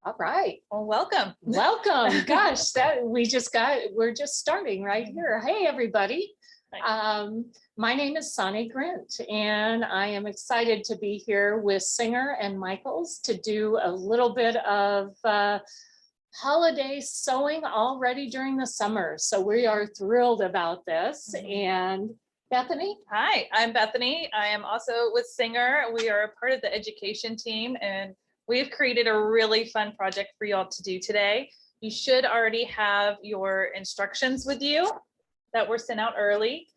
All right. Well, welcome. Welcome. Gosh, we're just starting right here. Hey, everybody. My name is Sonny Grint, and I am excited to be here with Singer and Michaels to do a little bit of holiday sewing already during the summer. So we are thrilled about this. And Bethany? Hi, I'm Bethany. I am also with Singer. We are a part of the education team, and we've created a really fun project for y'all to do today. You should already have your instructions with you that were sent out early,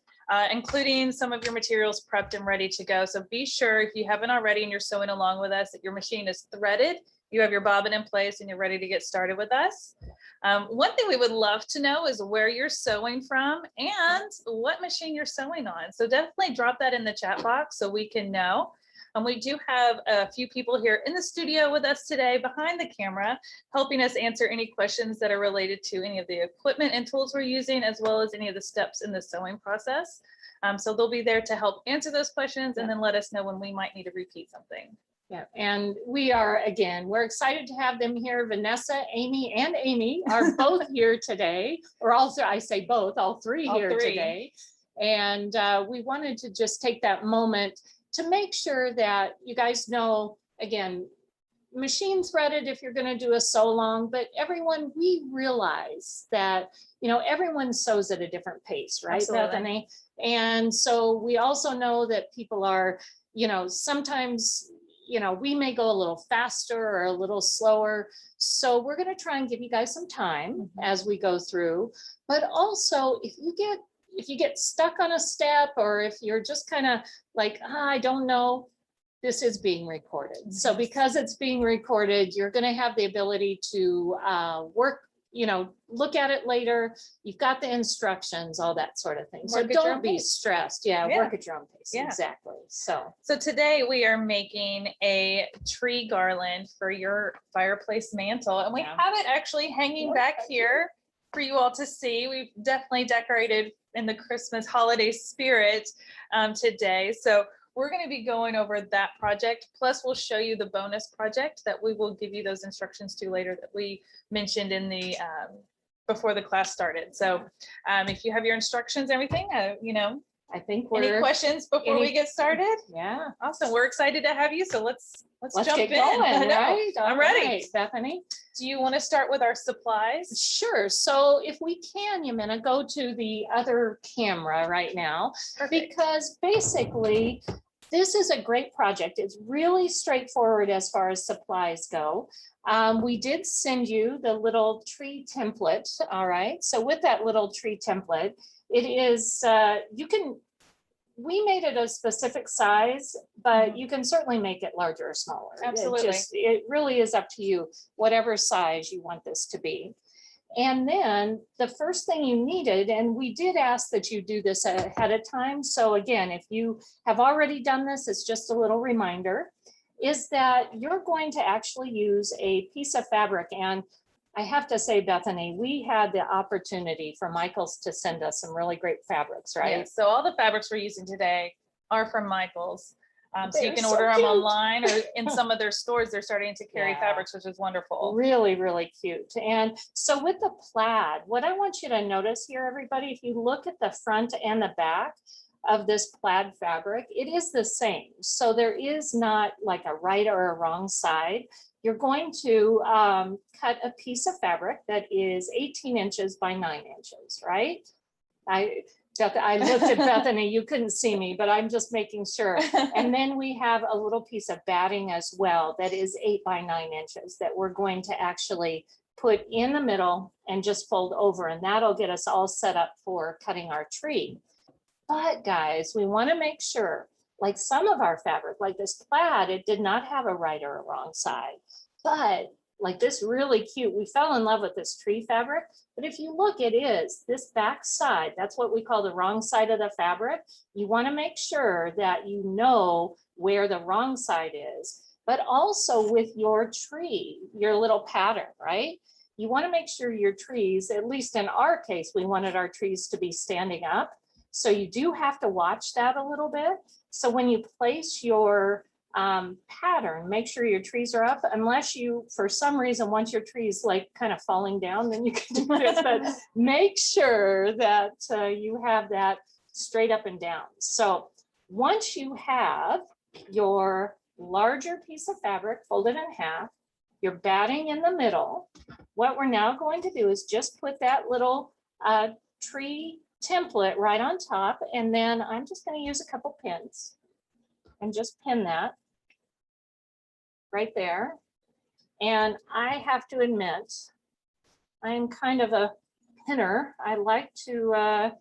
including some of your materials prepped and ready to go. So be sure, if you haven't already and you're sewing along with us, that your machine is threaded, you have your bobbin in place, and you're ready to get started with us. One thing we would love to know is where you're sewing from and what machine you're sewing on. So definitely drop that in the chat box so we can know. And we do have a few people here in the studio with us today behind the camera, helping us answer any questions that are related to any of the equipment and tools we're using, as well as any of the steps in the sewing process. So they'll be there to help answer those questions and then let us know when we might need to repeat something. Yeah, and we're excited to have them here. Vanessa, Amy, and Amy are both here today, or also I say both, all three today. And we wanted to just take that moment to make sure that you guys know, again, machine threaded if you're going to do a sew along, but everyone, we realize that, everyone sews at a different pace, right, Absolutely. Bethany? And so we also know that people are, sometimes, we may go a little faster or a little slower. So we're going to try and give you guys some time as we go through. But also, if you get stuck on a step, or if you're just kind of like, I don't know, this is being recorded. So because it's being recorded, you're going to have the ability to look at it later. You've got the instructions, all that sort of thing. So don't be stressed. Yeah, work at your own pace. Yeah. Exactly. So today we are making a tree garland for your fireplace mantle, and we have it actually hanging back here for you all to see. We've definitely decorated in the Christmas holiday spirit today. So we're going to be going over that project. Plus, we'll show you the bonus project that we will give you those instructions to later that we mentioned in the before the class started. So if you have your instructions, everything, I think any questions before we get started? Yeah. Awesome. We're excited to have you. So let's jump get in. Going, right? I'm ready. Right, Bethany. Do you want to start with our supplies? Sure. So if we can, Yamina, go to the other camera right now. Perfect. Because basically this is a great project. It's really straightforward as far as supplies go. We did send you the little tree template. All right. So with that little tree template, it is, we made it a specific size, but you can certainly make it larger or smaller. Absolutely. It really is up to you, whatever size you want this to be. And then the first thing you needed, and we did ask that you do this ahead of time. So again, if you have already done this, it's just a little reminder, is that you're going to actually use a piece of fabric. And I have to say, Bethany, we had the opportunity for Michaels to send us some really great fabrics, right? Yes. So all the fabrics we're using today are from Michaels. So you can order them online, or in some of their stores, they're starting to carry fabrics, which is wonderful. Really, really cute. And so with the plaid, what I want you to notice here, everybody, if you look at the front and the back of this plaid fabric, it is the same. So there is not like a right or a wrong side. You're going to cut a piece of fabric that is 18 inches by 9 inches, right? I looked at Bethany, you couldn't see me, but I'm just making sure. And then we have a little piece of batting as well that is 8 by 9 inches that we're going to actually put in the middle and just fold over, and that'll get us all set up for cutting our tree. But guys, we want to make sure, like some of our fabric, like this plaid, it did not have a right or a wrong side, but like this really cute, we fell in love with this tree fabric. But if you look, it is this back side, that's what we call the wrong side of the fabric. You want to make sure that you know where the wrong side is, but also with your tree, your little pattern, right? You want to make sure your trees, at least in our case, we wanted our trees to be standing up. So you do have to watch that a little bit. So when you place your pattern. Make sure your trees are up, unless you, for some reason, want your trees like kind of falling down, then you can do this, but make sure that you have that straight up and down. So once you have your larger piece of fabric folded in half, your batting in the middle, what we're now going to do is just put that little tree template right on top, and then I'm just going to use a couple pins and just pin that right there. And I have to admit, I'm kind of a pinner. I like to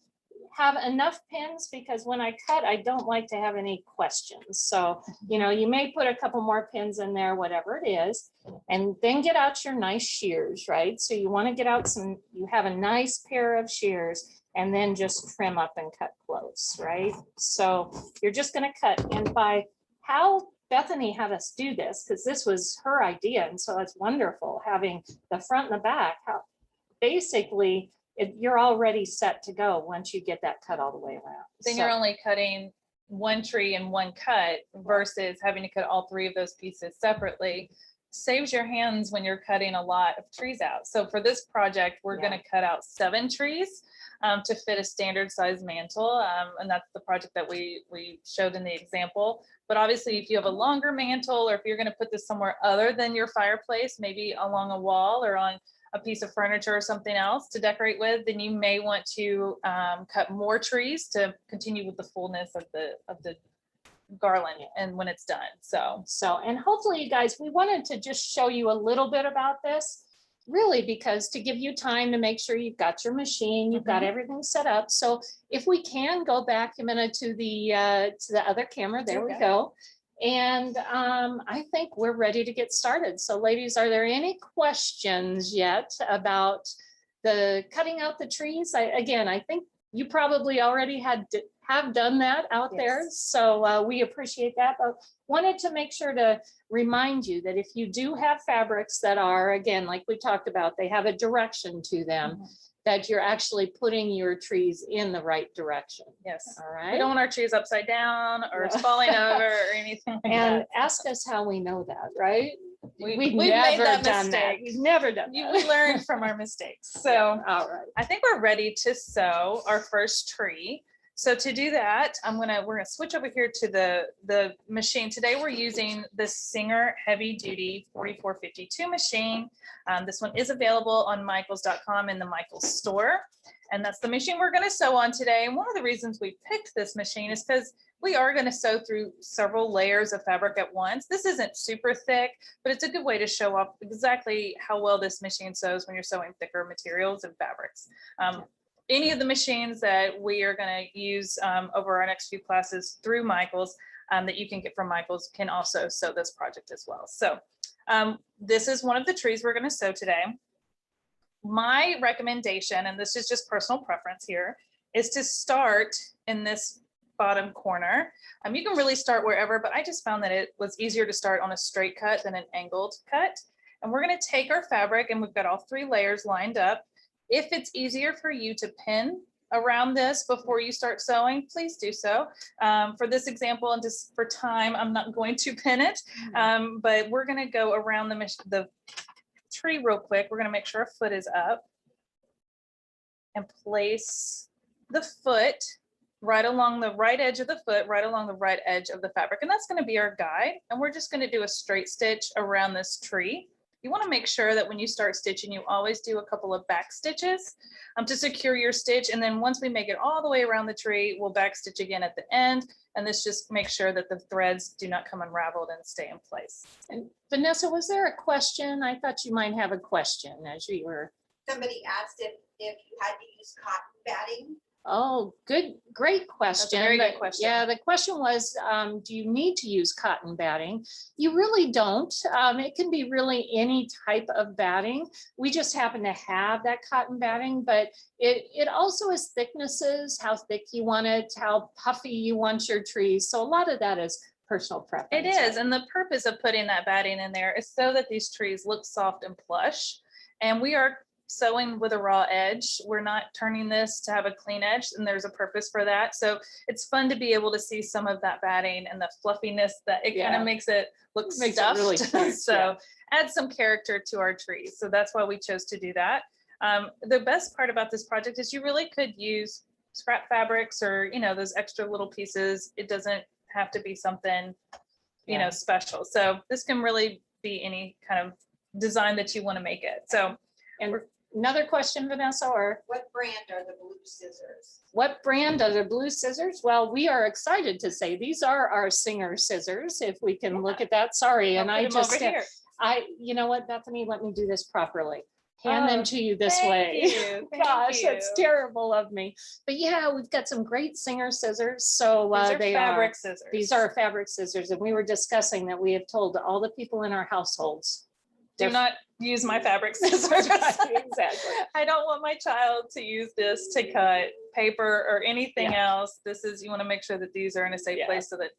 have enough pins, because when I cut, I don't like to have any questions. So, you know, you may put a couple more pins in there, whatever it is, and then get out your nice shears, right? So you want to get out some, you have a nice pair of shears, and then just trim up and cut close, right? So you're just going to cut. And by how Bethany had us do this, because this was her idea, and so it's wonderful having the front and the back, how basically you're already set to go once you get that cut all the way around. Then you're only cutting one tree in one cut versus having to cut all three of those pieces separately. Saves your hands when you're cutting a lot of trees out. So for this project, we're going to cut out 7 trees to fit a standard size mantle. And that's the project that we showed in the example. But obviously, if you have a longer mantle, or if you're going to put this somewhere other than your fireplace, maybe along a wall or on a piece of furniture or something else to decorate with, then you may want to cut more trees to continue with the fullness of the garland and when it's done. So and hopefully you guys, we wanted to just show you a little bit about this, really, because to give you time to make sure you've got your machine, you've got everything set up. So if we can go back a minute to the other camera, there we go. And I think we're ready to get started. So ladies, are there any questions yet about the cutting out the trees? I think you probably already have done that out there. So we appreciate that, but wanted to make sure to remind you that if you do have fabrics that are, again, like we talked about, they have a direction to them, that you're actually putting your trees in the right direction. Yes. All right. We don't want our trees upside down or falling over or anything like that. And ask us how we know that, right? We've made that mistake. We've never done that. We learned from our mistakes. So all right. I think we're ready to sew our first tree. So to do that, we're gonna switch over here to the machine. Today we're using the Singer Heavy Duty 4452 machine. This one is available on Michaels.com in the Michaels store. And that's the machine we're gonna sew on today. And one of the reasons we picked this machine is because we are gonna sew through several layers of fabric at once. This isn't super thick, but it's a good way to show off exactly how well this machine sews when you're sewing thicker materials and fabrics. Any of the machines that we are going to use over our next few classes through Michaels that you can get from Michaels can also sew this project as well. So this is one of the trees we're going to sew today. My recommendation, and this is just personal preference here, is to start in this bottom corner. You can really start wherever, but I just found that it was easier to start on a straight cut than an angled cut. And we're going to take our fabric, and we've got all 3 layers lined up. If it's easier for you to pin around this before you start sewing, please do so. For this example, and just for time, I'm not going to pin it, but we're going to go around the tree real quick. We're going to make sure our foot is up and place the foot right along the right edge of the foot, right along the right edge of the fabric. And that's going to be our guide. And we're just going to do a straight stitch around this tree. You want to make sure that when you start stitching, you always do a couple of back stitches to secure your stitch. And then once we make it all the way around the tree, we'll back stitch again at the end. And this just makes sure that the threads do not come unraveled and stay in place. And Vanessa, was there a question? I thought you might have a question as you were. Somebody asked if you had to use cotton batting. Oh, great question. That's a very good question. Yeah, the question was, do you need to use cotton batting? You really don't. It can be really any type of batting. We just happen to have that cotton batting, but it also is thicknesses, how thick you want it, how puffy you want your trees. So a lot of that is personal preference. It is, and the purpose of putting that batting in there is so that these trees look soft and plush. And we are sewing with a raw edge. We're not turning this to have a clean edge, and there's a purpose for that. So it's fun to be able to see some of that batting and the fluffiness that it kind Yeah. of makes it look Makes it stuffed. really cute, So yeah. add some character to our trees. So that's why we chose to do that. The best part about this project is you really could use scrap fabrics or, you know, those extra little pieces. It doesn't have to be something, you know, special. So this can really be any kind of design that you want to make it. So, And another question, Vanessa, or What brand are the blue scissors? what brand are the blue scissors? Well, we are excited to say these are our Singer scissors, if we can look at that. Sorry, I'll and put I them just, over here. you know what, Bethany, let me do this properly. Hand them Oh, to you this Thank way. you, thank Gosh, that's you. terrible of me. But yeah, we've got some great Singer scissors. So These are they fabric are, scissors. these are fabric scissors. And we were discussing that we have told all the people in our households. Do they're- not use my fabric scissors. Exactly. I don't want my child to use this to cut paper or anything else. This is, you want to make sure that these are in a safe Yeah. place so that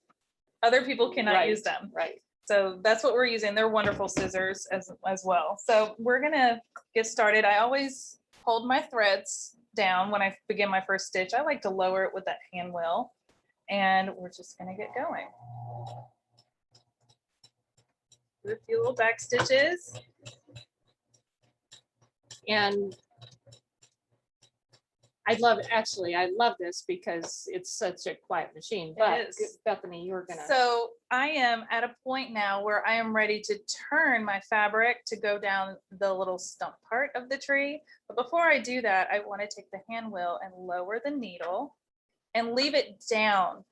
other people cannot use them. Right. So that's what we're using. They're wonderful scissors as well. So we're gonna get started. I always hold my threads down when I begin my first stitch. I like to lower it with that hand wheel, and we're just gonna get going. Do a few little back stitches. And I love, actually, I love this because it's such a quiet machine, but is. Bethany, you were gonna. So I am at a point now where I am ready to turn my fabric to go down the little stump part of the tree. But before I do that, I want to take the hand wheel and lower the needle and leave it down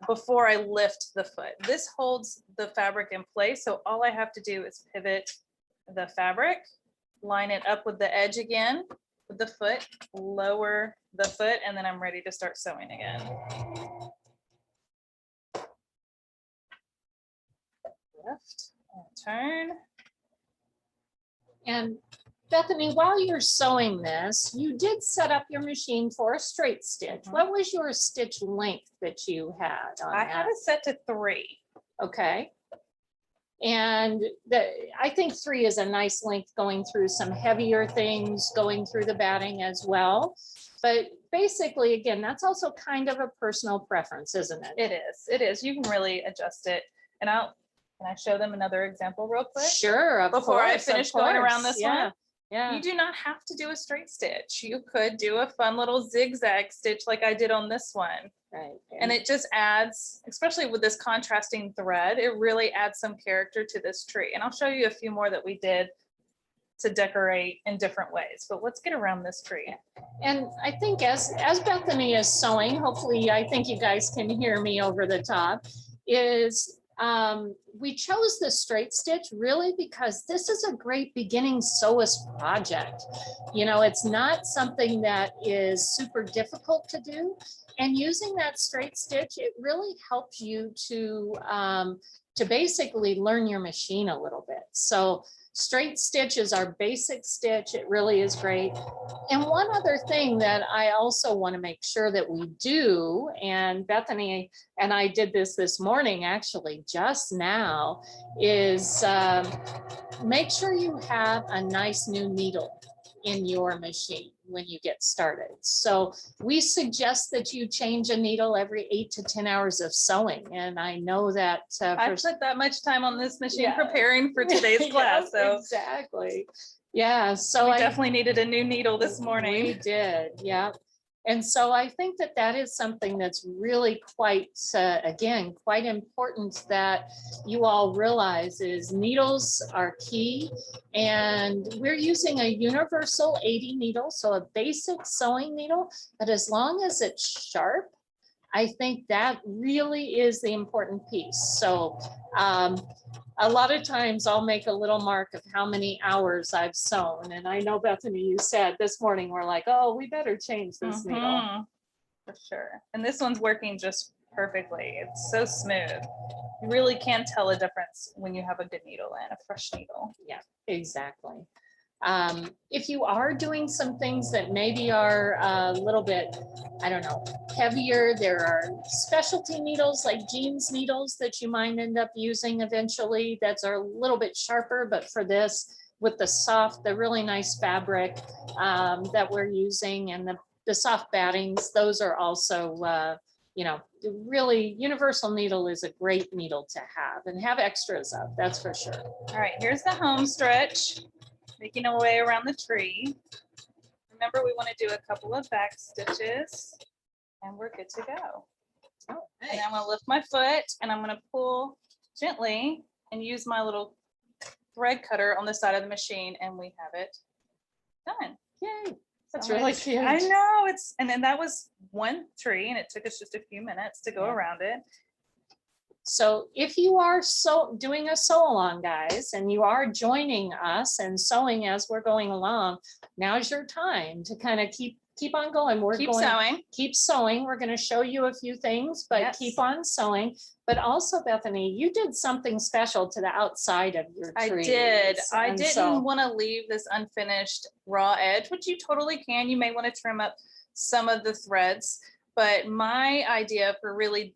before I lift the foot. This holds the fabric in place. So all I have to do is pivot the fabric, line it up with the edge again with the foot, lower the foot, and then I'm ready to start sewing again. Lift and turn. And Bethany, while you're sewing this, you did set up your machine for a straight stitch. Mhm. What was your stitch length that you had on I that? have it set to 3. Okay. And I think 3 is a nice length going through some heavier things, going through the batting as well. But basically, again, that's also kind of a personal preference, isn't it? It is. It is. You can really adjust it. And can I show them another example real quick? Sure, of Before I course, of finish going around course. this Yeah, one? yeah. You do not have to do a straight stitch. You could do a fun little zigzag stitch like I did on this one. Right. And it just adds, especially with this contrasting thread, it really adds some character to this tree. And I'll show you a few more that we did to decorate in different ways, but let's get around this tree. And I think as Bethany is sewing, hopefully, I think you guys can hear me over the top, is we chose the straight stitch really because this is a great beginning sewist project. You know, it's not something that is super difficult to do. And using that straight stitch, it really helps you to basically learn your machine a little bit. So straight stitch is our basic stitch. It really is great. And one other thing that I also want to make sure that we do, and Bethany and I did this morning, actually, just now, is make sure you have a nice new needle in your machine when you get started. So we suggest that you change a needle every 8 to 10 hours of sewing. And I know that I put that much time on this machine Yeah. preparing for today's class. So exactly. Yeah. So we I definitely needed a new needle this We morning. did, yeah. And so I think that that is something that's really quite, again, quite important that you all realize is needles are key. And we're using a universal 80 needle, so a basic sewing needle, but as long as it's sharp, I think that really is the important piece. So a lot of times I'll make a little mark of how many hours I've sewn. And I know, Bethany, you said this morning, we're like, oh, we better change this needle. Mhm, for sure. And this one's working just perfectly. It's so smooth. You really can tell a difference when you have a good needle and a fresh needle. Yeah, exactly. If you are doing some things that maybe are a little bit, I don't know, heavier, there are specialty needles like jeans needles that you might end up using eventually that's are a little bit sharper, but for this, with the really nice fabric that we're using, and the soft battings, those are also, really, universal needle is a great needle to have and have extras of, that's for sure. All right, here's the home stretch, making our way around the tree. Remember, we want to do a couple of back stitches and we're good to go. And I'm going to lift my foot and I'm going to pull gently and use my little thread cutter on the side of the machine, and we have it done. Yay, that's So really it's- cute. I know, and then that was one tree and it took us just a few minutes to go Yeah. around it. So if you are doing a sew along, guys, and you are joining us and sewing as we're going along, now's your time to kind of keep on going. Keep sewing. Keep sewing. We're going to show you a few things, but Yes. keep on sewing. But also, Bethany, you did something special to the outside of your I trees. did. I And didn't so- want to leave this unfinished raw edge, which you totally can. You may want to trim up some of the threads, but my idea for really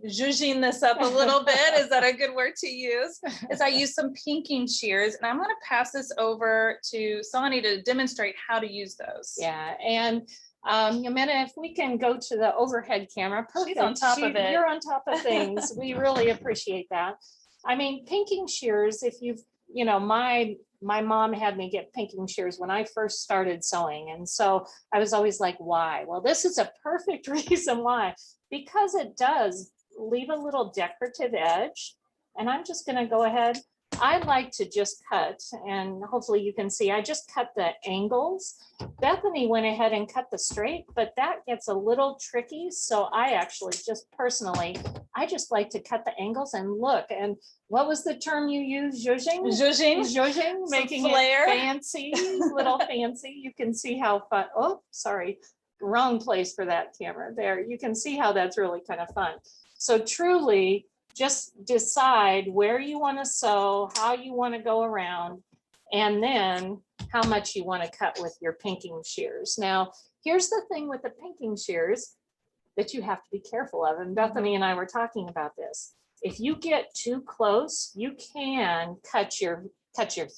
zhuzhing this up a little bit, is that a good word to use? Is I use some pinking shears, and I'm going to pass this over to Sonny to demonstrate how to use those. Yeah, and Yamena, if we can go to the overhead camera. She's on perfect. top of it. You're on top of things. We really appreciate that. I mean, pinking shears, if you've, my mom had me get pinking shears when I first started sewing. And so I was always like, why? Well, this is a perfect reason why, because it does leave a little decorative edge. And I'm just going to go ahead. I like to just cut, and hopefully you can see, I just cut the angles. Bethany went ahead and cut the straight, but that gets a little tricky. So I actually just personally, I just like to cut the angles and look. And what was the term you used? Zhuzhing? Zhuzhing. Zhuzhing, making flair. it fancy, little fancy. You can see how fun. Oh, sorry, wrong place for that camera. There, you can see how that's really kind of fun. So truly, just decide where you want to sew, how you want to go around, and then how much you want to cut with your pinking shears. Now, here's the thing with the pinking shears that you have to be careful of. And Bethany and I were talking about this. If you get too close, you can cut your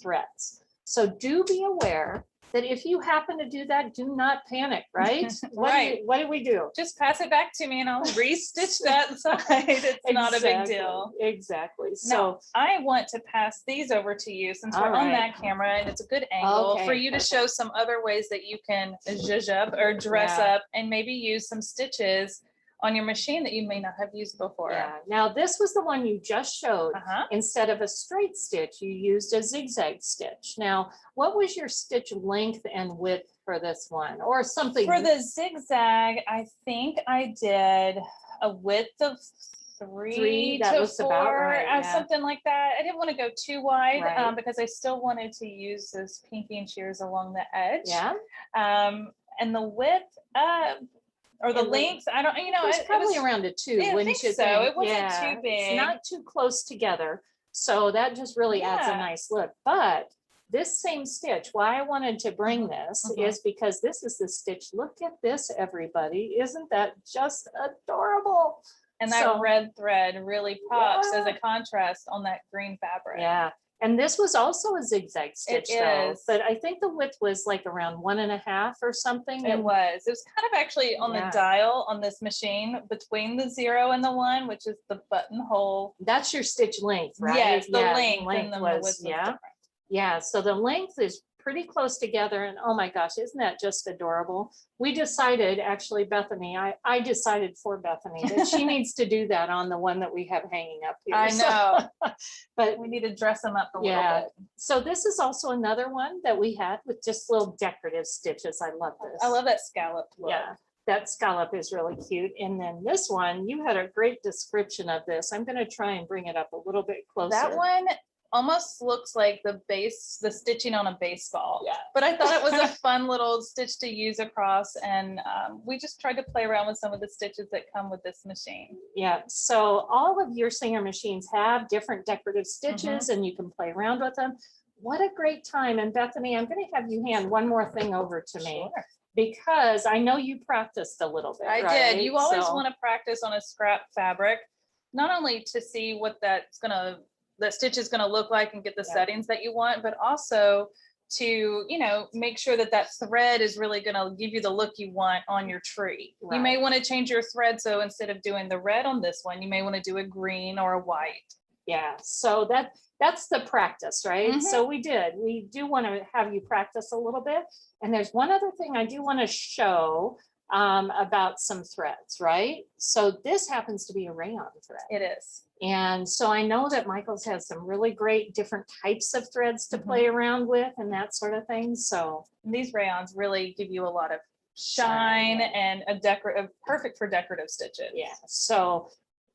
threads. So do be aware that if you happen to do that, do not panic, right? Right. What do we do? Just pass it back to me and I'll re-stitch that side. It's not a big deal. Exactly. So So, I want to pass these over to you since we're All on right. that camera and it's a good angle for Okay, you to perfect. show some other ways that you can zhuzh up or dress Yeah. up and maybe use some stitches on your machine that you may not have used before. yeah, now this was the one you just showed. Uh-huh. Instead of a straight stitch, you used a zigzag stitch. Now, what was your stitch length and width for this one, or something? For the zigzag, I think I did a width of three that to looks about four, right, yeah. something like that. I didn't want to go too wide Right. because I still wanted to use those pinky and shears along the edge. Yeah, And the width, or the And the- length, I don't, it was probably around a 2, I wouldn't think you so. think? It wasn't Yeah, too it's big. not too close together, so that just really adds a Yeah. nice look. But this same stitch, why I wanted to bring this Mhm. is because this is the stitch. Look at this, everybody. Isn't that just adorable? And that So- red thread really pops as a Yeah. contrast on that green fabric. Yeah, and this was also a zigzag stitch though, is. but I think the width was like around 1.5 or something. It was. It was kind of actually on Yeah. the dial on this machine between the 0 and the 1, which is the buttonhole. That's your stitch length, right? Yes, the Yeah, length and then the width was yeah. different. Yeah, so the length is pretty close together, and oh my gosh, isn't that just adorable? We decided, actually, Bethany, I decided for Bethany that she needs to do that on the one that we have hanging up here. I So- know. But We need to dress them up a Yeah. little bit. so this is also another one that we had with just little decorative stitches. I love this. I love that scalloped look. Yeah, that scallop is really cute. And then this one, you had a great description of this. I'm gonna try and bring it up a little bit closer. That one almost looks like the stitching on a baseball. Yeah. But I thought it was a fun little stitch to use across, and we just tried to play around with some of the stitches that come with this machine. Yeah, so all of your Singer machines have different decorative Mm-hmm. stitches and you can play around with them. What a great time. And Bethany, I'm gonna have you hand one more thing over to me Sure. because I know you practiced a little bit, I right? did. You always So- want to practice on a scrap fabric, not only to see what that's going to the stitch is going to look like and get the Yeah. settings that you want, but also to, make sure that that thread is really going to give you the look you want on your tree. You may Right. want to change your thread. So instead of doing the red on this one, you may want to do a green or a white. Yeah, so that's the practice, right? Mhm. So we do want to have you practice a little bit. And there's one other thing I do want to show about some threads, right? So this happens to be a rayon thread. It is. And so I know that Michael's has some really great different types of threads to play around with and that sort of thing. So These rayons really give you a lot of shine yeah. and a decorative, perfect for decorative stitches. yeah, so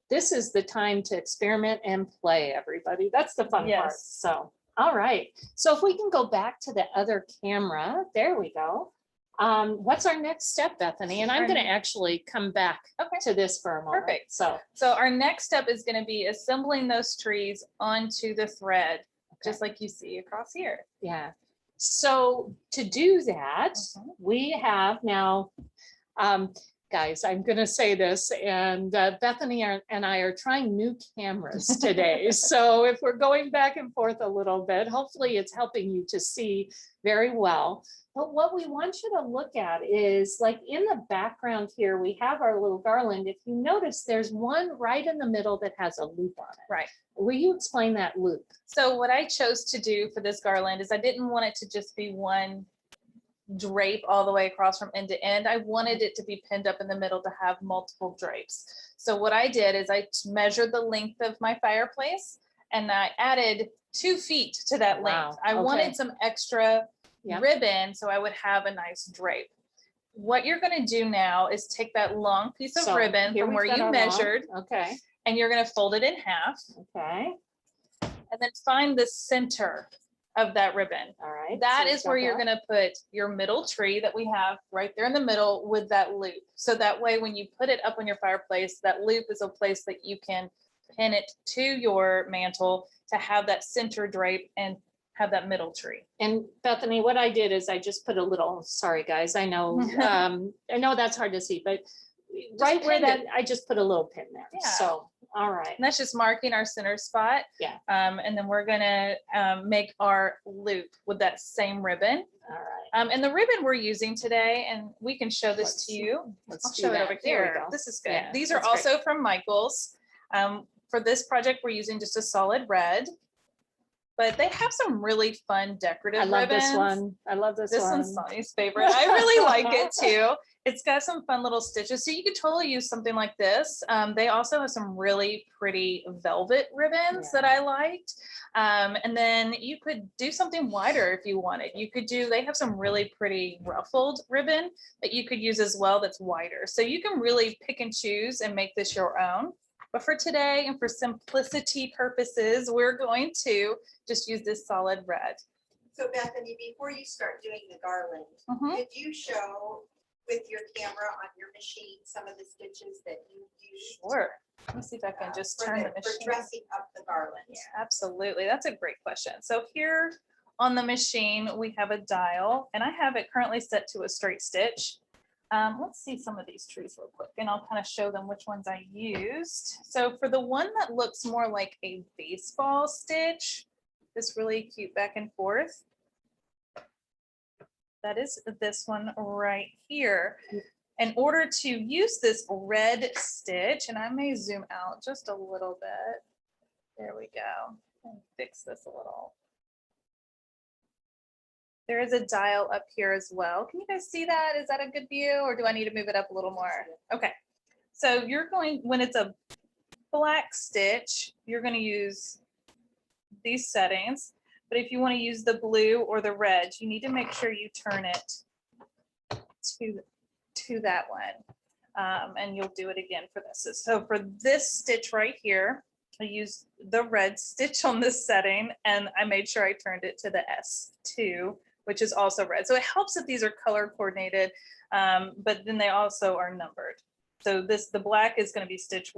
this is the time to experiment and play, everybody. That's the fun part. Yes. So, all right. So if we can go back to the other camera, there we go. What's our next step, Bethany? And I'm Our going to actually come back Okay. to this for a moment. Perfect. So, So our next step is going to be assembling those trees onto the thread, just like you see across here. yeah. So to do that, we have now, guys, I'm going to say this, and Bethany and I are trying new cameras today. So if we're going back and forth a little bit, hopefully it's helping you to see very well. But what we want you to look at is, like, in the background here, we have our little garland. If you notice, there's one right in the middle that has a loop on it. Right. Will you explain that loop? So what I chose to do for this garland is I didn't want it to just be one drape all the way across from end to end. I wanted it to be pinned up in the middle to have multiple drapes. So what I did is I measured the length of my fireplace and I added 2 feet to that Wow, length. I okay. wanted some extra Yep. ribbon so I would have a nice drape. What you're going to do now is take that long piece of So ribbon here from we've where got you our measured long. Okay, and you're going to fold it in half okay, and then find the center of that ribbon. all right. That so is where we've you're got going to put your middle tree that we have right there in the middle with that loop. So that way, when you put it up on your fireplace, that loop is a place that you can pin it to your mantle to have that center drape and have that middle tree. And Bethany, what I did is I just put a little, sorry, guys, I know that's hard to see, but right where pinned that, it. I just put a little pin there. Yeah. So, all right. And that's just marking our center spot. Yeah. And then we're gonna make our loop with that same ribbon. All right. And the ribbon we're using today, and we can show this Let's to you. Let's I'll do show it that. over There we here. go. This is good. Yeah, These are that's great. also from Michael's. For this project, we're using just a solid red, but they have some really fun decorative I love ribbons. this one. I love this This one. one's Sonny's favorite. I really like it too. It's got some fun little stitches. So you could totally use something like this. They also have some really pretty velvet ribbons that I liked. And then you could do something wider if you wanted. You could do, they have some really pretty ruffled ribbon that you could use as well that's wider. So you can really pick and choose and make this your own. But for today and for simplicity purposes, we're going to just use this solid red. So Bethany, before you start doing the garland, could you show with your camera on your machine some of the stitches that you use? Sure. Let me see if I can just turn the for machine. dressing up the garland. Yeah, absolutely. That's a great question. So here on the machine, we have a dial and I have it currently set to a straight stitch. Let's see some of these trees real quick and I'll kind of show them which ones I used. So for the one that looks more like a baseball stitch, this really cute back and forth, that is this one right here. In order to use this red stitch, and I may zoom out just a little bit. There we go. And fix this a little. There is a dial up here as well. Can you guys see that? Is that a good view or do I need to move it up a little more? Okay. So you're going, when it's a black stitch, you're going to use these settings. But if you want to use the blue or the red, you need to make sure you turn it to that one. And you'll do it again for this. So for this stitch right here, I used the red stitch on this setting and I made sure I turned it to the S2, which is also red. So it helps that these are color coordinated, but then they also are numbered. So the black is going to be stitch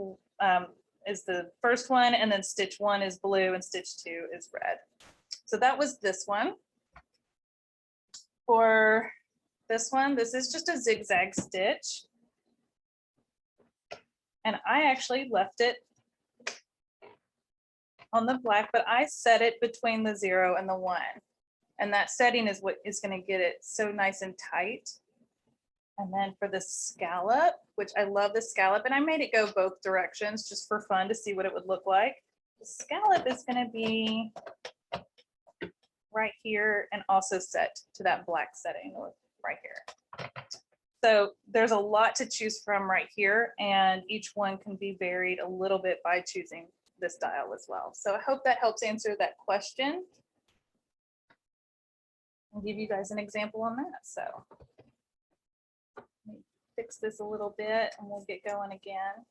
is the first one, and then stitch 1 is blue and stitch 2 is red. So that was this one. For this one, this is just a zigzag stitch. And I actually left it on the black, but I set it between the 0 and the 1. And that setting is what is going to get it so nice and tight. And then for the scallop, which I love the scallop, and I made it go both directions just for fun to see what it would look like. The scallop is going to be right here and also set to that black setting right here. So there's a lot to choose from right here, and each one can be varied a little bit by choosing this style as well. So I hope that helps answer that question. I'll give you guys an example on that. So let me fix this a little bit and we'll get going again.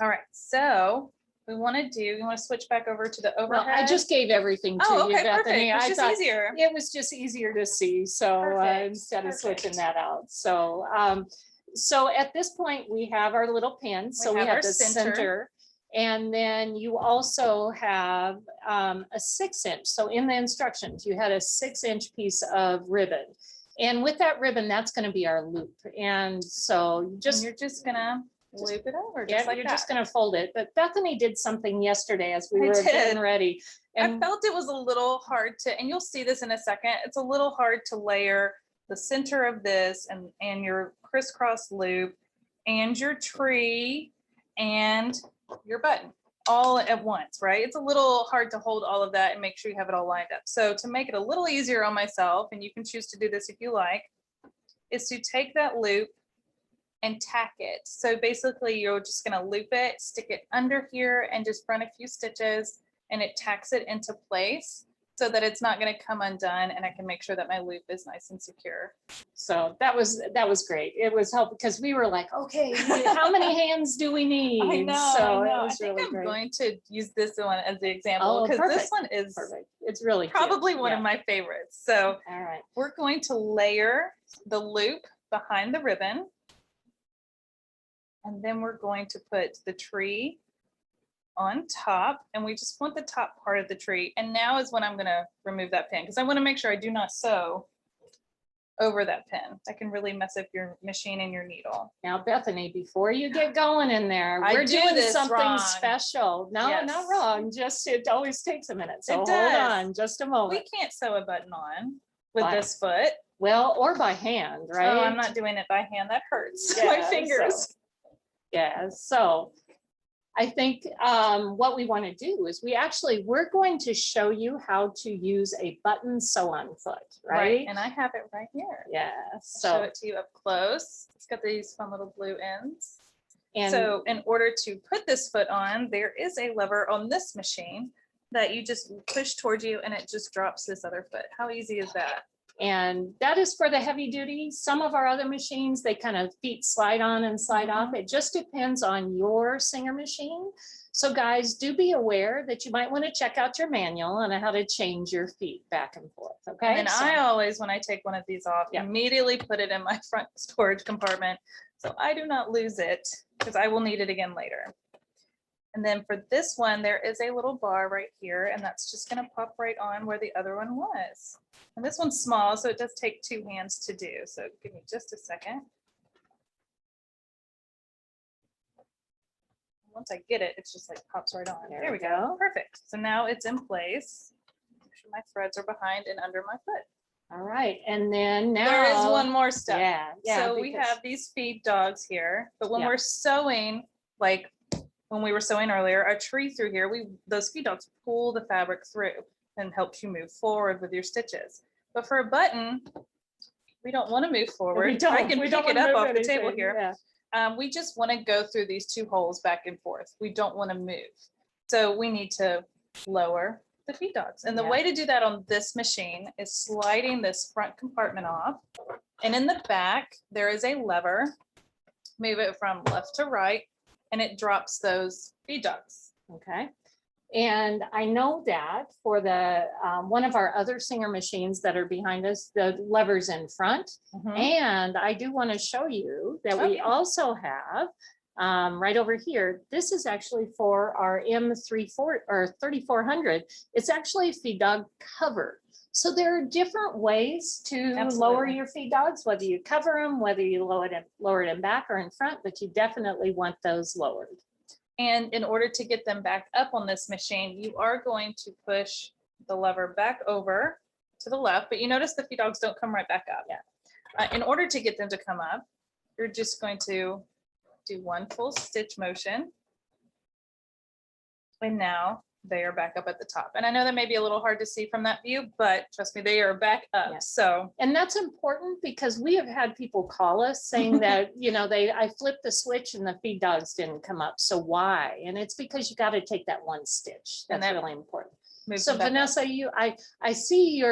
All right, so we want to switch back over to the overhead. Well, I just gave everything to Oh, you, okay, perfect. Bethany. It's I just thought easier. it was just easier to see. So Perfect, instead of switching perfect. that out. So so at this point we have our little pin. So we have have our the center. And then you also have a 6-inch. So in the instructions, you had a 6-inch piece of ribbon. And with that ribbon, that's going to be our loop. And so You're just gonna loop it over. yeah, Just like you're that. just going to fold it. But Bethany did something yesterday as we I were did. getting ready. I And felt it was a little hard to, and you'll see this in a second, it's a little hard to layer the center of this and your crisscross loop and your tree and your button all at once, right? It's a little hard to hold all of that and make sure you have it all lined up. So to make it a little easier on myself, and you can choose to do this if you like, is to take that loop and tack it. So basically you're just gonna loop it, stick it under here and just run a few stitches and it tacks it into place so that it's not going to come undone, and I can make sure that my loop is nice and secure. so that was great. It was helpful because we were like, okay, how many hands do we need? I know, So I know. it I was think really I'm great. going to use this one as the example Oh, because this perfect. one is Perfect. It's really cute. probably one Yeah. of my favorites. So All right. we're going to layer the loop behind the ribbon. And then we're going to put the tree on top, and we just want the top part of the tree. And now is when I'm going to remove that pin because I want to make sure I do not sew over that pin. That can really mess up your machine and your needle. Now, Bethany, before you get going in there, I we're do doing this something wrong. special. No, Yes. not wrong. Just it always takes a minute. So It hold does. on just a We moment. can't sew a button on with Fine. this foot. Well, or by hand, right? Oh, I'm not doing it by hand. That hurts Yeah, my fingers. Yeah, so I think what we want to do is we're going to show you how to use a button sew-on foot, right? And I have it right here. Yeah, I'll show so it to you up close. It's got these fun little blue ends. and So in order to put this foot on, there is a lever on this machine that you just push towards you and it just drops this other foot. How easy is that? And that is for the heavy duty. Some of our other machines, they kind of feet slide on and slide off. It just depends on your Singer machine. So guys, do be aware that you might want to check out your manual on how to change your feet back and forth, okay? And I always, when I take one of these off, Yeah. immediately put it in my front storage compartment so I do not lose it because I will need it again later. And then for this one, there is a little bar right here, and that's just going to pop right on where the other one was. And this one's small, so it does take 2 hands to do. So give me just a second. Once I get it, it's just like pops right on. There we go. Perfect. So now it's in place. Make sure my threads are behind and under my foot. All right, and then now There is one more step. Yeah. So we because- have these feed dogs here, but when Yeah. we're sewing, like when we were sewing earlier, a tree through here, those feed dogs pull the fabric through and helps you move forward with your stitches. But for a button, we don't want to move forward. I can pick it up off the table here. Yeah. We just want to go through these 2 holes back and forth. We don't want to move. So we need to lower the feed dogs. And the Yeah. way to do that on this machine is sliding this front compartment off. And in the back, there is a lever. Move it from left to right, and it drops those feed dogs. Okay. And I know that for the one of our other Singer machines that are behind us, the levers in front. And I do want to show you that we Okay. also have right over here. This is actually for our M34 or 3400. It's actually a feed dog cover. So there are different ways to lower Absolutely. your feed dogs, whether you cover them, whether you lower them back or in front, but you definitely want those lowered. And in order to get them back up on this machine, you are going to push the lever back over to the left, but you notice the feed dogs don't come right back up. Yeah. In order to get them to come up, you're just going to do one full stitch motion. And now they are back up at the top. And I know that may be a little hard to see from that view, but trust me, they are back up. Yeah. So, and that's important because we have had people call us saying that, you know, I flipped the switch and the feed dogs didn't come up. So why? And it's because you got to take that one stitch. And That's that really important. moves So them back up. Vanessa, I see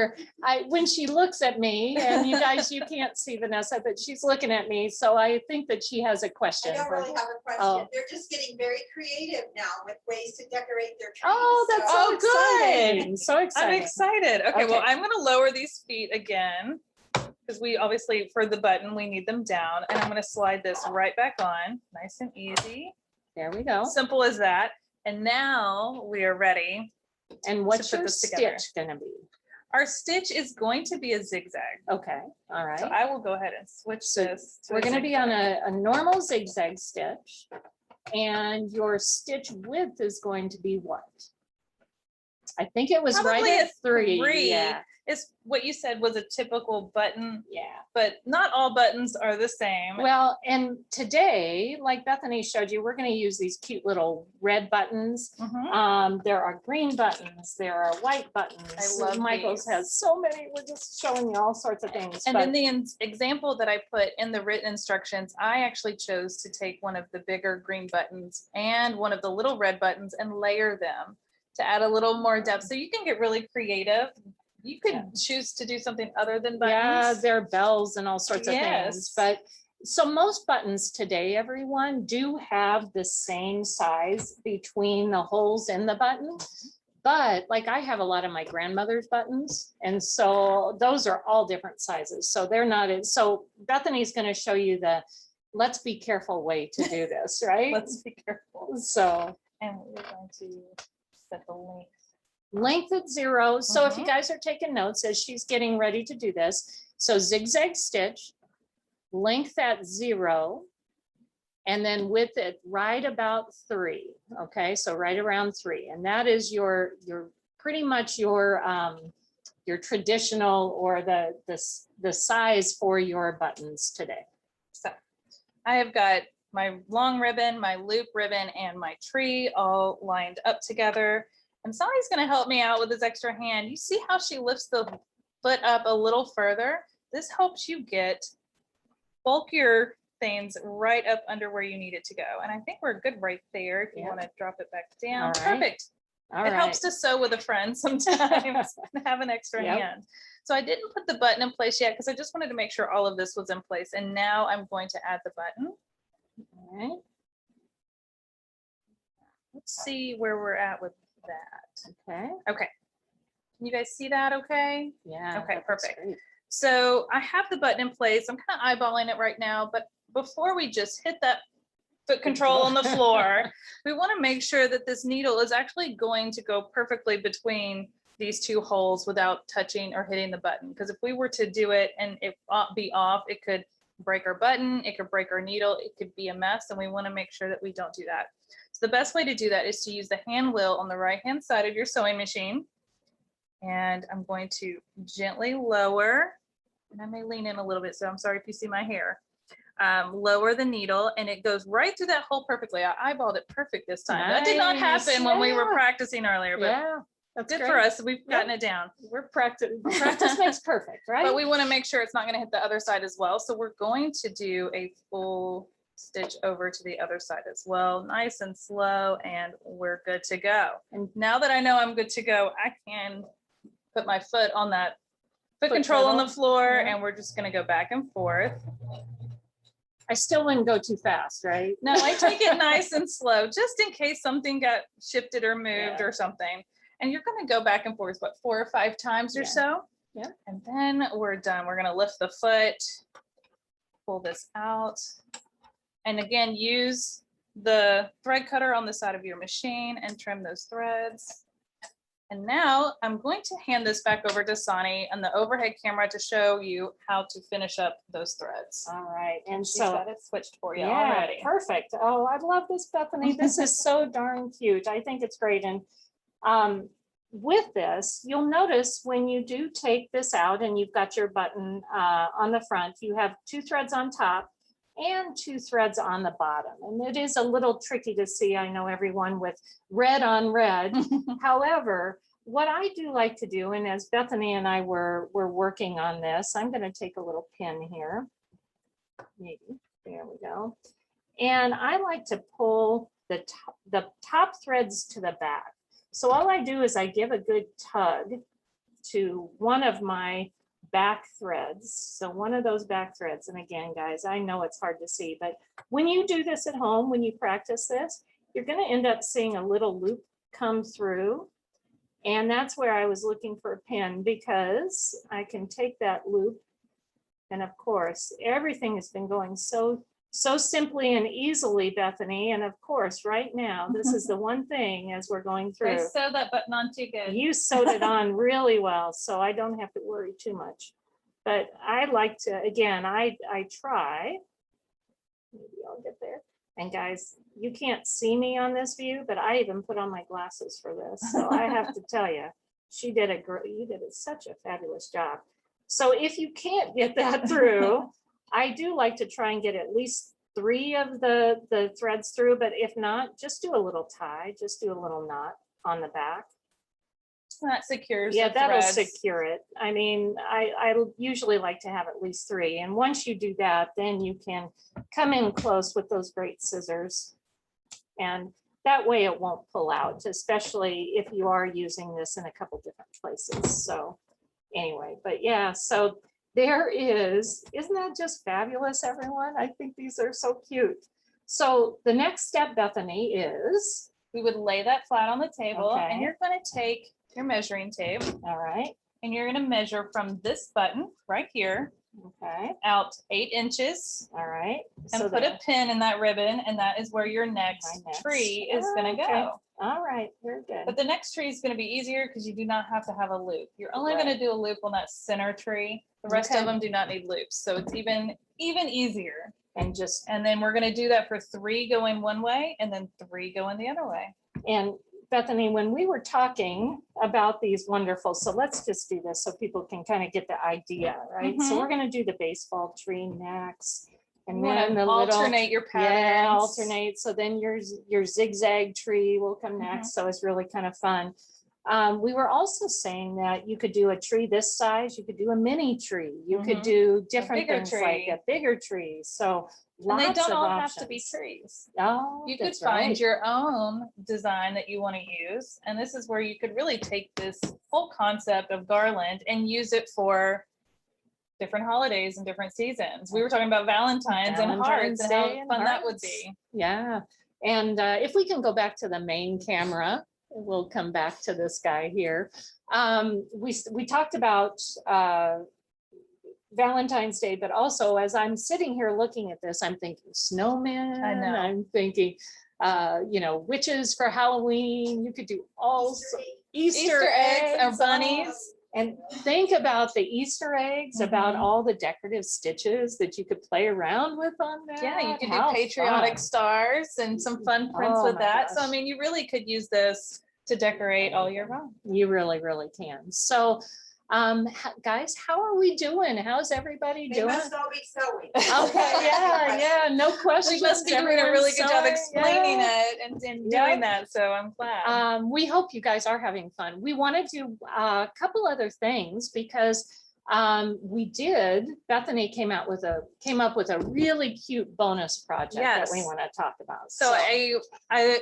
when she looks at me, and you guys, you can't see Vanessa, but she's looking at me. So I think that she has a question. I don't really have a question. Oh. They're just getting very creative now with ways to decorate their trees. Oh, that's so- so exciting. good. So exciting. I'm excited. Okay, well, Okay. I'm gonna lower these feet again because we obviously, for the button, we need them down. And I'm gonna slide this right back on, nice and easy. There we go. Simple as that. And now we are ready. And what's put your this together. stitch gonna be? Our stitch is going to be a zigzag. Okay, all right. So I will go ahead and switch So this. to We're a gonna be on zigzag. a normal zigzag stitch. And your stitch width is going to be what? I think it was right Probably at a 3. Yeah, It's what you said was a typical button, yeah. but not all buttons are the same. Well, and today, like Bethany showed you, we're gonna use these cute little red buttons. Mhm. There are green buttons, there are white buttons. I love Michael's these. has so many. We're just showing you all sorts of things. And but- in the example that I put in the written instructions, I actually chose to take one of the bigger green buttons and one of the little red buttons and layer them to add a little more depth. So you can get really creative. You could Yeah. choose to do something other than Yeah, buttons. there are bells and all sorts of things, Yes. but so most buttons today, everyone, do have the same size between the holes in the button. But like I have a lot of my grandmother's buttons, and so those are all different sizes. So they're not, so Bethany's gonna show you the, let's be careful way to do this, right? Let's be careful. So And we're going to set the length. length at 0. So if you Mhm. guys are taking notes as she's getting ready to do this, so zigzag stitch, length at 0, and then width at right about 3. Okay, so right around 3, and that is your pretty much your traditional or the size for your buttons today. So I have got my long ribbon, my loop ribbon, and my tree all lined up together. And Sally's gonna help me out with this extra hand. You see how she lifts the foot up a little further? This helps you get bulkier things right up under where you need it to go. And I think we're good right there. If you Yeah. want to drop it back down. All right. Perfect. All It right. helps to sew with a friend sometimes and have an extra Yep. hand. So I didn't put the button in place yet because I just wanted to make sure all of this was in place. And now I'm going to add the button. All right. Let's see where we're at with that. Okay. Okay. Can you guys see that okay? Yeah. Okay, that looks perfect. great. So I have the button in place. I'm kind of eyeballing it right now, but before we just hit that foot control on the floor, we want to make sure that this needle is actually going to go perfectly between these two holes without touching or hitting the button. Because if we were to do it and it be off, it could break our button, it could break our needle, it could be a mess, and we want to make sure that we don't do that. So the best way to do that is to use the hand wheel on the right-hand side of your sewing machine. And I'm going to gently lower, and I may lean in a little bit, so I'm sorry if you see my hair. Lower the needle, and it goes right through that hole perfectly. I eyeballed it perfect this time. That did not Nice, happen when we were yeah. practicing earlier, but Yeah, that's good great. for us. We've gotten it down. We're practice makes perfect, right? But we want to make sure it's not going to hit the other side as well. So we're going to do a full stitch over to the other side as well, nice and slow, and we're good to go. And now that I know I'm good to go, I can put my foot on that foot control on the pedal. floor, Yeah. and we're just going to go back and forth. I still wouldn't go too fast, right? No, I take it nice and slow, just in case something got shifted or moved Yeah. or something. And you're going to go back and forth, what, 4 or 5 times or Yeah. so? Yeah. And then we're done. We're going to lift the foot, pull this out. And again, use the thread cutter on the side of your machine and trim those threads. And now I'm going to hand this back over to Sonny on the overhead camera to show you how to finish up those threads. All right, and She's so got it switched for you yeah, already. perfect. Oh, I love this, Bethany. This is so darn cute. I think it's great. And with this, you'll notice when you do take this out and you've got your button on the front, you have 2 threads on top and 2 threads on the bottom. And it is a little tricky to see, I know, everyone, with red on red. However, what I do like to do, and as Bethany and I were working on this, I'm going to take a little pin here. Maybe, there we go. And I like to pull the top threads to the back. So all I do is I give a good tug to one of my back threads. So one of those back threads, and again, guys, I know it's hard to see, but when you do this at home, when you practice this, you're going to end up seeing a little loop come through. And that's where I was looking for a pin, because I can take that loop. And of course, everything has been going so simply and easily, Bethany. And of course, right now, this is the one thing as we're going through. I sewed that button on too good. You sewed it on really well, so I don't have to worry too much. But I like to, again, I try. Maybe I'll get there. And guys, you can't see me on this view, but I even put on my glasses for this. So I have to tell you, you did such a fabulous job. So if you can't get that through, I do like to try and get at least 3 of the threads through, but if not, just do a little tie, just do a little knot on the back. That secures. Yeah, the that'll threads. secure it. I mean, I usually like to have at least 3. And once you do that, then you can come in close with those great scissors. And that way it won't pull out, especially if you are using this in a couple different places. So anyway, but yeah, so there is, isn't that just fabulous, everyone? I think these are so cute. So the next step, Bethany, is? We would lay that flat on the table, Okay. and you're going to take your measuring tape, All right, and you're going to measure from this button right here okay, out 8 inches, all right. and So put there. a pin in that ribbon, and that is where your next next. tree is going to Okay. go. All right, very good. But the next tree is going to be easier because you do not have to have a loop. You're only going Right. to do a loop on that center tree. The rest Okay. of them do not need loops, so it's even easier. And just, And then we're going to do that for 3 going one way, and then 3 going the other way. and Bethany, when we were talking about these wonderful, so let's just do this so people can kind of get the idea, right? So Mhm. we're going to do the baseball tree next. And You want then to the little, alternate your patterns. yeah, alternate. So then your zigzag tree will come Mhm. next. So it's really kind of fun. We were also saying that you could do a tree this size, you could do a mini tree, you could Mhm. do different bigger things like tree. a bigger tree. So And they lots don't of all have to be options. trees. Oh, You could that's find right. your own design that you want to use. And this is where you could really take this whole concept of garland and use it for different holidays and different seasons. We were talking about Valentine's and hearts Valentine's and Day how and fun that would hearts. be. Yeah, and if we can go back to the main camera, we'll come back to this guy here. We talked about Valentine's Day, but also as I'm sitting here looking at this, I'm thinking snowmen. I know. I'm thinking, witches for Halloween. You could do all Easter eggs or eggs, bunnies. and think about the Easter eggs, about Mhm. all the decorative stitches that you could play around with on that. Yeah, you could do How patriotic fun. stars and some fun prints Oh with my that. So, I gosh. mean, you really could use this to decorate all year round. You really, really can. So, guys, how are we doing? How's everybody They doing? must all be sewing. Okay, yeah, no We questions. must be doing a Everyone's really good job sewing, explaining yeah. it and Yeah. doing that. So I'm glad. We hope you guys are having fun. We want to do a couple other things because Bethany came up with a really cute bonus project that we Yes. want to talk about. So I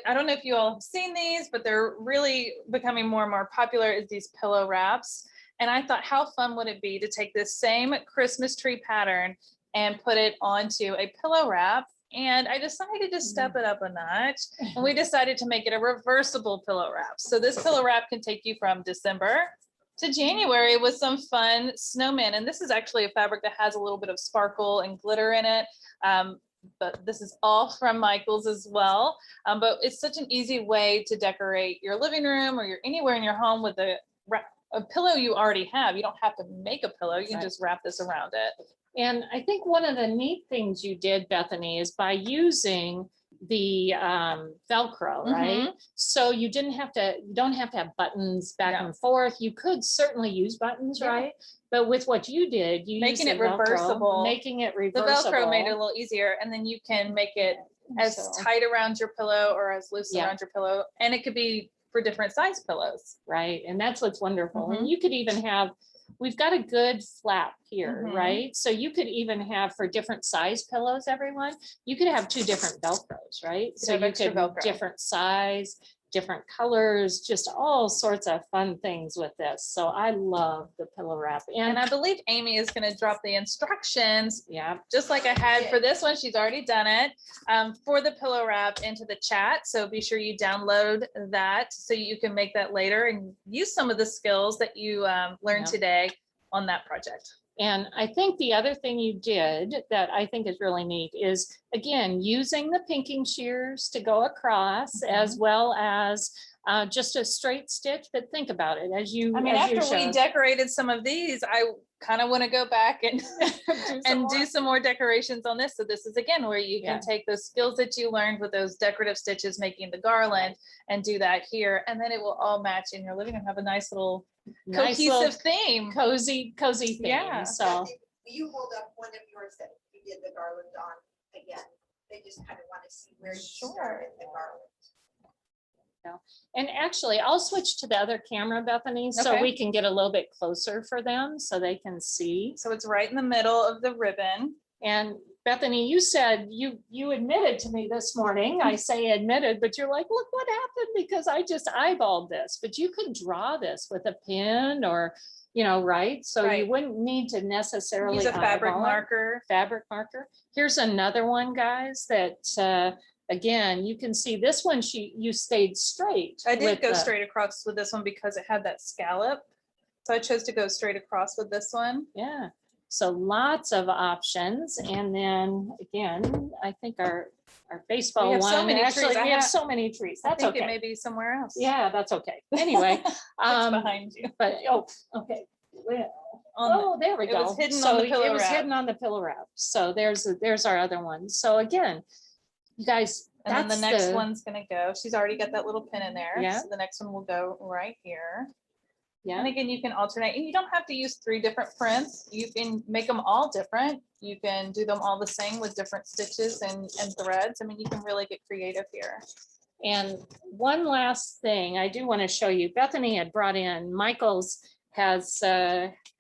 don't know if you all have seen these, but they're really becoming more and more popular is these pillow wraps. And I thought, how fun would it be to take this same Christmas tree pattern and put it onto a pillow wrap? And I decided to step it up a notch, and we decided to make it a reversible pillow wrap. So this pillow wrap can take you from December to January with some fun snowmen. And this is actually a fabric that has a little bit of sparkle and glitter in it. but this is all from Michael's as well. But it's such an easy way to decorate your living room or anywhere in your home with a pillow you already have. You don't have to make a pillow. You can just wrap this around it. And I think one of the neat things you did, Bethany, is by using the Velcro, right? So you don't have to have buttons back and forth. You could certainly use buttons, right? But with what you did, you making used it reversible. making it The reversible. Velcro made it a little easier, and then you can make it as tight around your pillow or as loose around your pillow, and it could be for different size pillows. Right, and that's what's wonderful. And you could even have, we've got a good flap here, right? So you could even have for different size pillows, everyone, you could have 2 different Velcros, right? So you could Velcro. different size, different colors, just all sorts of fun things with this. So I love the pillow wrap. And I believe Amy is going to drop the instructions, yeah, just like I had for this one. She's already done it for the pillow wrap into the chat. So be sure you download that so you can make that later and use some of the skills that you learned today on that project. And I think the other thing you did that I think is really neat is, again, using the pinking shears to go across as well as just a straight stitch. But think about it as you, I mean, after we decorated some of these, I kind of want to go back and do some more decorations on this. So this is again where you can take those skills that you learned with those decorative stitches, making the garland, and do that here, and then it will all match in your living room. Have a nice little cohesive theme, cozy theme. Yeah. So you hold up one of yours that you did the garland on again. They just kind of want to see where you started the garland. And actually, I'll switch to the other camera, Bethany, so we can get a little bit closer for them so they can see. So it's right in the middle of the ribbon. And Bethany, you said you admitted to me this morning, I say admitted, but you're like, look what happened because I just eyeballed this, but you could draw this with a pen or, you know, right? So you wouldn't need to necessarily use a fabric marker. Here's another one, guys, that again, you can see this one, you stayed straight. I did go straight across with this one because it had that scallop. So I chose to go straight across with this one. Yeah. So lots of options. And then again, I think our baseball one, so many actually trees. we have so many trees. That's I think okay. It may be somewhere else. Yeah, that's okay. Anyway, it's behind you. But okay. Well, there we go. It was hidden on the pillow It was wrap. hidden on the pillow wrap. So there's our other one. So again, you guys, and then the next one's gonna go. She's already got that little pin in there. Yeah. So the next one will go right here. Yeah. And again, you can alternate, and you don't have to use 3 different prints. You can make them all different. You can do them all the same with different stitches and threads. I mean, you can really get creative here. And one last thing I do want to show you, Bethany had brought in, Michael's has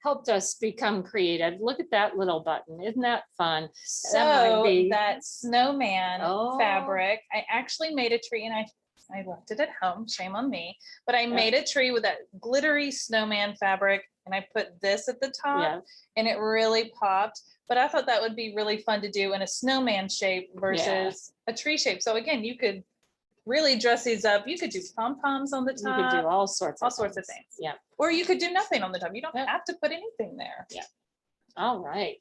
helped us become creative. Look at that little button. Isn't that fun? So that snowman fabric, I actually made a tree, and I left it at home, shame on me, but I made a tree with that glittery snowman fabric, and I put this at the top and it really popped. But I thought that would be really fun to do in a snowman shape versus a tree shape. So again, you could really dress these up. You could do pom-poms on the top. You could do all sorts of things. Yeah. Or you could do nothing on the top. You don't have to put anything there. Yeah. All right.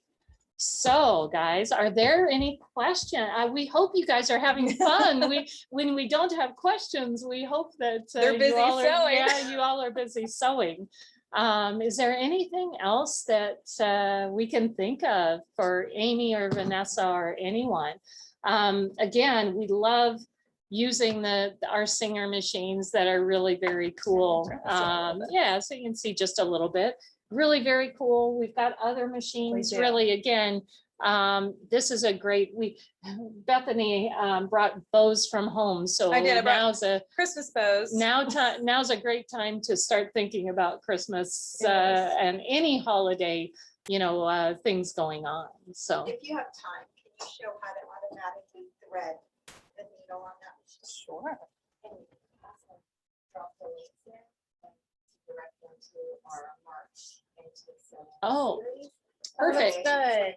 So guys, are there any questions? We hope you guys are having fun. When we don't have questions, we hope that they're busy sewing. You all are busy sewing. Is there anything else that we can think of for Amy or Vanessa or anyone? Again, we love using our Singer machines that are really very cool. Yeah, so you can see just a little bit. Really very cool. We've got other machines. Really, again, this is a great. Bethany brought bows from home, so I did. now's a Christmas bows. Now's a great time to start thinking about Christmas and any holiday, things going on. So if you have time, can you show how to automatically thread the needle on that machine? Sure. And also drop the link there and direct them to our March series. Perfect. Good.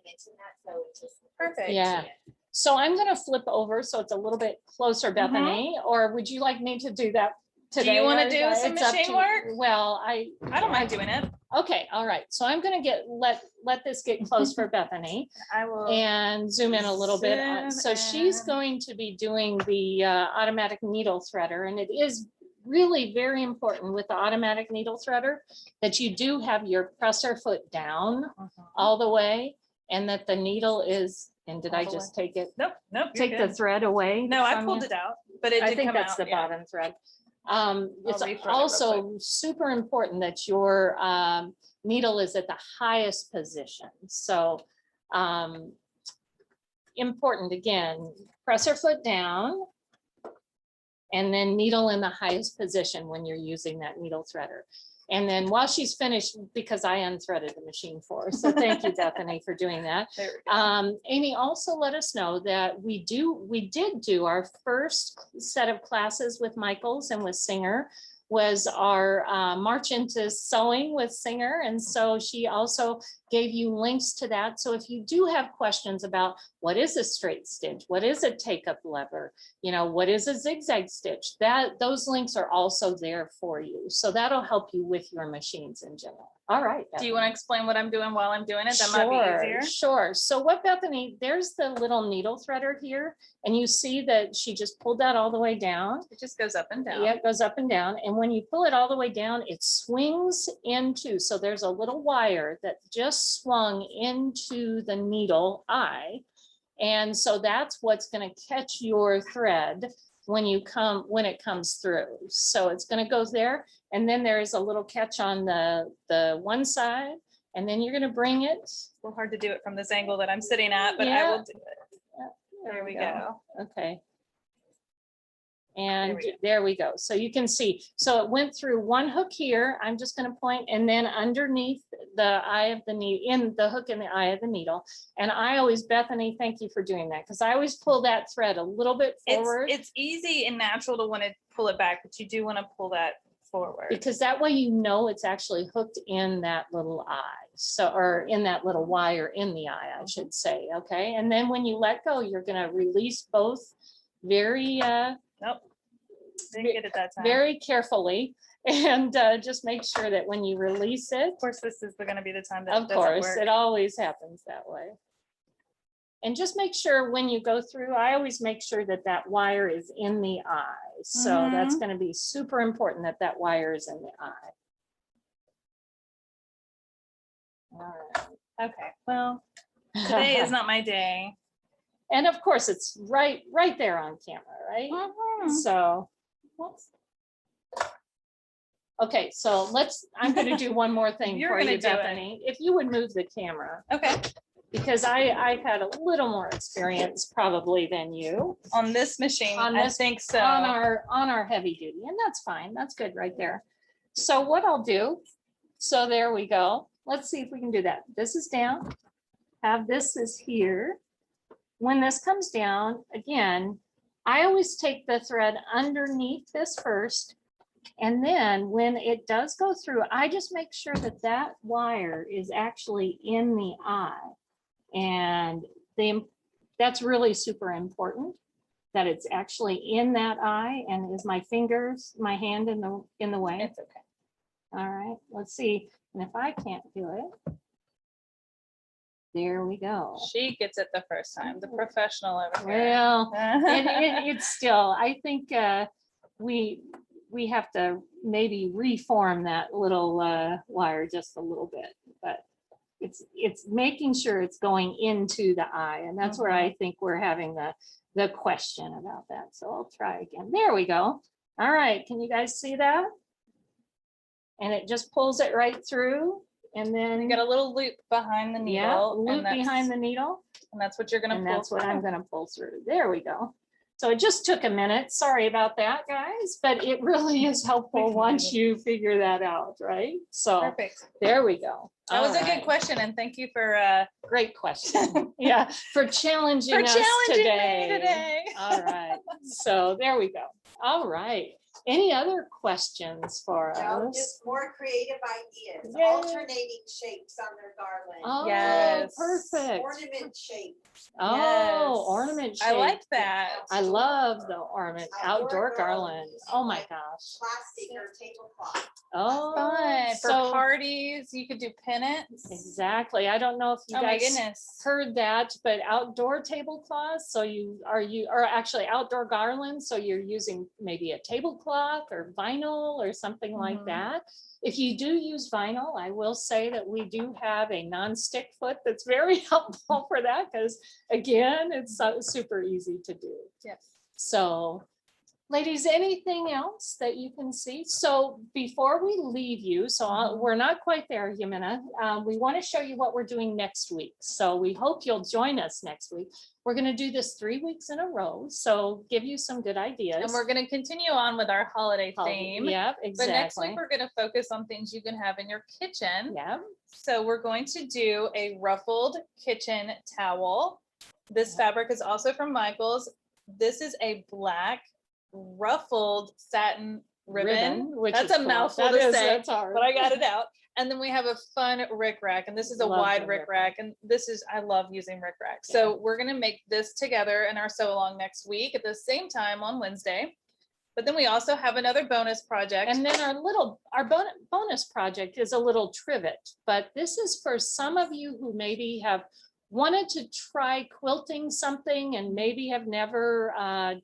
Perfect. Yeah. So I'm going to flip over so it's a little bit closer, Bethany, or would you like me to do that Do you want to do or some it's up machine to- work? Well, I don't mind doing it. okay, all right. So I'm gonna let this get close for Bethany I will. and zoom in a little bit. So Zoom she's in. going to be doing the automatic needle threader, and it is really very important with the automatic needle threader that you do have your presser foot down all the way, and that the needle is, and did All I the just take it? Nope, nope. Take the thread away? No, I from pulled you? it out, but it I did think come that's out. the Yeah. bottom thread. It's rethread it real also super important that your needle is at the highest position. So important again, presser foot down and then needle in the highest position when you're using that needle threader. And then while she's finished, because I unthreaded the machine for her, so thank you, Bethany, for doing that. There we go. Amy also let us know that we did do our first set of classes with Michaels and with Singer was our March into Sewing with Singer. And so she also gave you links to that. So if you do have questions about what is a straight stitch, what is a take-up lever, what is a zigzag stitch, those links are also there for you. So that'll help you with your machines in general. All right. Do you want to explain what I'm doing while I'm doing it? That might be easier. Sure. So what Bethany, there's the little needle threader here, and you see that she just pulled that all the way down. It just goes up and down. Yeah, it goes up and down. And when you pull it all the way down, it swings into, so there's a little wire that just swung into the needle eye. And so that's what's going to catch your thread when it comes through. So it's going to go there. And then there is a little catch on the one side. And then you're going to bring it. It's a little hard to do it from this angle that I'm sitting at, but I Yeah. will do it. There we go. Okay. And there we go. So you can see, so it went through one hook here. I'm just going to point, and then underneath the eye of the needle, in the hook in the eye of the needle. And I always, Bethany, thank you for doing that, because I always pull that thread a little bit forward. It's easy and natural to want to pull it back, but you do want to pull that forward. Because that way it's actually hooked in that little eye. So, or in that little wire in the eye, I should say. Okay. And then when you let go, you're going to release both very, Nope. Didn't get it that time. very carefully, and just make sure that when you release it, Of course, this is going to be the time that of it doesn't course, work. it always happens that way. And just make sure when you go through, I always make sure that that wire is in the eye. So that's going to be super important that that wire is in the eye. All right. Okay, well, today is not my day. And of course, it's right there on camera, right? So, okay, so I'm going to do one more thing You're for gonna you, do it. Bethany. If you would move the camera, Okay, because I've had a little more experience probably than you on this machine, On I this- think so. on our heavy duty, and that's fine. That's good right there. So what I'll do, so there we go. Let's see if we can do that. This is down. This is here. When this comes down, again, I always take the thread underneath this first. And then when it does go through, I just make sure that that wire is actually in the eye. And that's really super important, that it's actually in that eye. And is my hand in the way? It's okay. All right, let's see. And if I can't do it, there we go. She gets it the first time, the professional over here. Well, it's still, I think we have to maybe reform that little wire just a little bit, but it's making sure it's going into the eye, and that's where I think we're having the question about that. So I'll try again. There we go. All right, can you guys see that? And it just pulls it right through, and then You got a little loop behind the needle. yeah, and loop that's- behind the needle. And that's what you're gonna And pull. that's what I'm through. gonna pull through. There we go. So it just took a minute. Sorry about that, guys, but it really is helpful once you figure that out, right? So Perfect. there we go. That was a All good right. question, and thank you for Great question. Yeah, for challenging us challenging me today. today. All right. So there we go. All right. Any other questions for No, us? just more creative ideas, Yay. alternating shapes on their garland. Oh, Yes. perfect. Ornament shapes. Oh, Yes. ornament I like shape. that. I love the ornament, outdoor garland. using Oh my like gosh. Plastic or tablecloth. Oh, Fun for so parties. You could do pennants. exactly. I don't know if you Oh my guys goodness. heard that, but outdoor tablecloths. So or actually outdoor garlands. So you're using maybe a tablecloth or vinyl or something like Mhm. that. If you do use vinyl, I will say that we do have a non-stick foot that's very helpful for that because again, it's super easy to do. Yes. So, ladies, anything else that you can see? So before we leave you, we're not quite there, Jimena. We want to show you what we're doing next week. So we hope you'll join us next week. We're going to do this 3 weeks in a row. So give you some good ideas. And we're going to continue on with our holiday theme. Yep, But exactly. next week, we're going to focus on things you can have in your kitchen. Yeah. So we're going to do a ruffled kitchen towel. This fabric is also from Michael's. This is a black ruffled satin ribbon. which That's is a cool. mouthful That to is, say, that's hard. but I got it out. And then we have a fun rickrack, and this is a Love wide the rickrack, and this is, I love using rickrack. So we're gonna make this together in our sew along next week at the same time on Wednesday. But then we also have another bonus project. And then our bonus project is a little trivet, but this is for some of you who maybe have wanted to try quilting something and maybe have never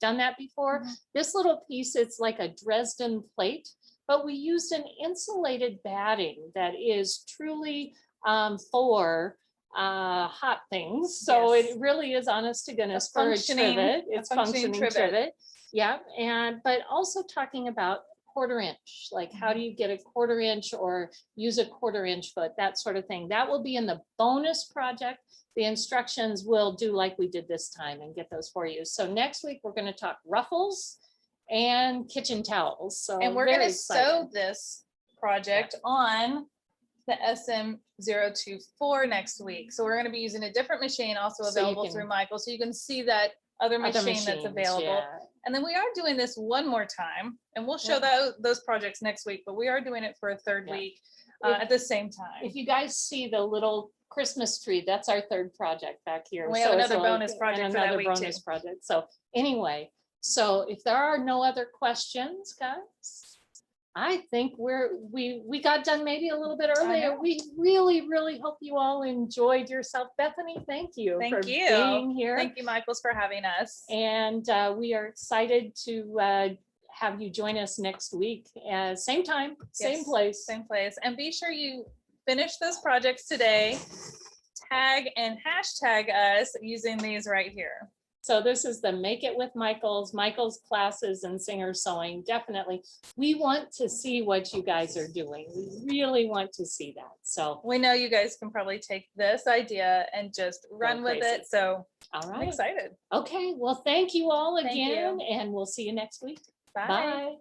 done that before. Mhm. This little piece, it's like a Dresden plate, but we used an insulated batting that is truly for hot things. So Yes. it really is honest to goodness for a functioning- trivet. a It's functioning functioning trivet. trivet. Yeah, but also talking about 1/4 inch, like how do you get a 1/4 inch or use a 1/4 inch foot, that sort of thing. That will be in the bonus project. The instructions will do like we did this time and get those for you. So next week, we're going to talk ruffles and kitchen towels. So And we're very gonna excited. sew this project on the SM024 next week. So we're gonna be using a different machine also So you available can- through Michael. So you can see that other Other machine machines, that's available. yeah. And then we are doing this one more time, and we'll show Yeah. those projects next week, but we are doing it for a third Yeah. week If- at the same time. If you guys see the little Christmas tree, that's our third project back here. We have So it's another a- bonus project and for that another week, bonus too. project. So anyway, so if there are no other questions, guys, I think we got done maybe a little bit earlier. know. We really hope you all enjoyed yourself. Bethany, thank you Thank for you. being here. Thank you, Michaels, for having us. And we are excited to have you join us next week. Same time, same Yes, place. Same place. And be sure you finish those projects today. Tag and hashtag us using these right here. So this is the Make It with Michael's classes and singer sewing. Definitely. We want to see what you guys are doing. We really want to see that. So, We know you guys can probably take this idea and just run with crazy. it. So all I'm right. excited. Okay. Well, thank you all Thank again, you. and we'll see you next week. Bye. Bye.